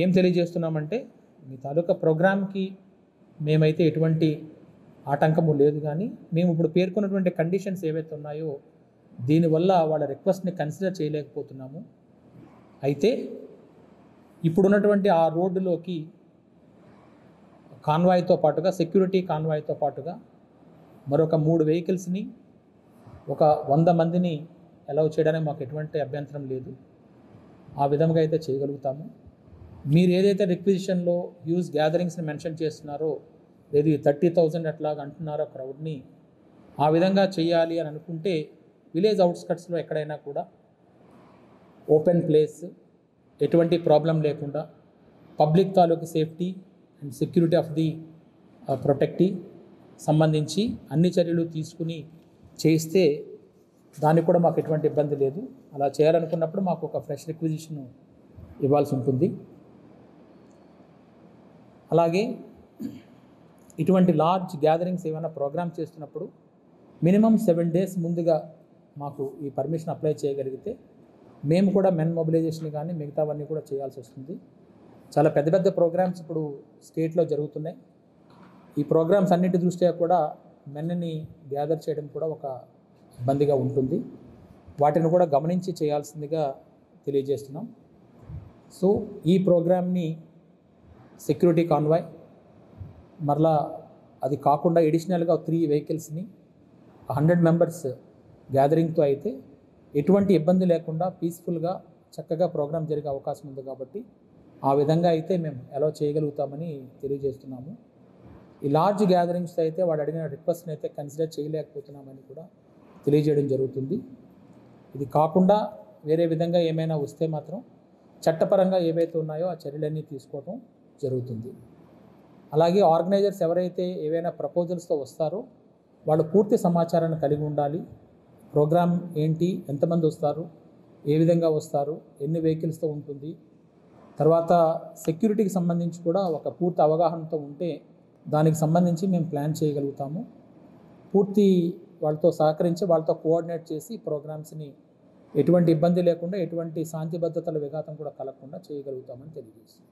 ఏం తెలియజేస్తున్నామంటే మీ తాలూకా ప్రోగ్రామ్కి మేమైతే ఎటువంటి ఆటంకము లేదు, కానీ మేము ఇప్పుడు పేర్కొన్నటువంటి కండిషన్స్ ఏవైతే ఉన్నాయో దీనివల్ల వాళ్ళ రిక్వెస్ట్ని కన్సిడర్ చేయలేకపోతున్నాము. అయితే ఇప్పుడున్నటువంటి ఆ రోడ్డులోకి కాన్వాయ్తో పాటుగా, సెక్యూరిటీ కాన్వాయ్తో పాటుగా మరొక 3 వెహికల్స్ని, ఒక 100 మందిని అలౌ చేయడానికి మాకు ఎటువంటి అభ్యంతరం లేదు. ఆ విధంగా అయితే చేయగలుగుతాము. మీరు ఏదైతే రిక్విజిషన్లో హ్యూజ్ గ్యాదరింగ్స్ని మెన్షన్ చేస్తున్నారో, లేదు 30,000 అట్లాగా అంటున్నారో క్రౌడ్ని, ఆ విధంగా చేయాలి అని అనుకుంటే విలేజ్ అవుట్స్కట్స్లో ఎక్కడైనా కూడా ఓపెన్ ప్లేస్, ఎటువంటి ప్రాబ్లం లేకుండా పబ్లిక్ తాలూకు safety and security of the protectee సంబంధించి అన్ని చర్యలు తీసుకుని చేయిస్తే దానికి కూడా మాకు ఎటువంటి ఇబ్బంది లేదు. అలా చేయాలనుకున్నప్పుడు మాకు ఒక ఫ్రెష్ రిక్విజిషన్ ఇవ్వాల్సి ఉంటుంది. అలాగే ఇటువంటి లార్జ్ గ్యాదరింగ్స్ ఏమైనా ప్రోగ్రామ్ చేస్తున్నప్పుడు మినిమం 7 days ముందుగా మాకు ఈ పర్మిషన్ అప్లై చేయగలిగితే మేము కూడా మెన్ మొబిలైజేషన్ కానీ మిగతావన్నీ కూడా చేయాల్సి వస్తుంది. చాలా పెద్ద పెద్ద ప్రోగ్రామ్స్ ఇప్పుడు స్టేట్లో జరుగుతున్నాయి. ఈ ప్రోగ్రామ్స్ అన్నిటి దృష్ట్యా కూడా మెన్ని గ్యాదర్ చేయడం కూడా ఒక ఇబ్బందిగా ఉంటుంది. వాటిని కూడా గమనించి చేయాల్సిందిగా తెలియజేస్తున్నాం. సో ఈ ప్రోగ్రామ్ని సెక్యూరిటీ కాన్వాయ్, మరలా అది కాకుండా ఎడిషనల్గా 3 వెహికల్స్ని 100 members గ్యాదరింగ్తో అయితే ఎటువంటి ఇబ్బంది లేకుండా పీస్ఫుల్గా చక్కగా ప్రోగ్రామ్ జరిగే అవకాశం ఉంది. కాబట్టి ఆ విధంగా అయితే మేము అలౌ చేయగలుగుతామని తెలియజేస్తున్నాము. ఈ లార్జ్ గ్యాదరింగ్స్ అయితే వాడు అడిగిన రిక్వెస్ట్ని అయితే కన్సిడర్ చేయలేకపోతున్నామని కూడా తెలియజేయడం జరుగుతుంది. ఇది కాకుండా వేరే విధంగా ఏమైనా వస్తే మాత్రం చట్టపరంగా ఏవైతే ఉన్నాయో ఆ చర్యలన్నీ తీసుకోవడం జరుగుతుంది. అలాగే ఆర్గనైజర్స్ ఎవరైతే ఏవైనా ప్రపోజల్స్తో వస్తారో వాళ్ళు పూర్తి సమాచారాన్ని కలిగి ఉండాలి. ప్రోగ్రామ్ ఏంటి, ఎంతమంది వస్తారు, ఏ విధంగా వస్తారు, ఎన్ని వెహికల్స్తో ఉంటుంది, తర్వాత సెక్యూరిటీకి సంబంధించి కూడా ఒక పూర్తి అవగాహనతో ఉంటే దానికి సంబంధించి మేము ప్లాన్ చేయగలుగుతాము. పూర్తి వాళ్ళతో సహకరించి వాళ్ళతో కోఆర్డినేట్ చేసి ప్రోగ్రామ్స్ని ఎటువంటి ఇబ్బంది లేకుండా, ఎటువంటి శాంతి భద్రతల విఘాతం కూడా కలగకుండా చేయగలుగుతామని తెలియజేస్తాం.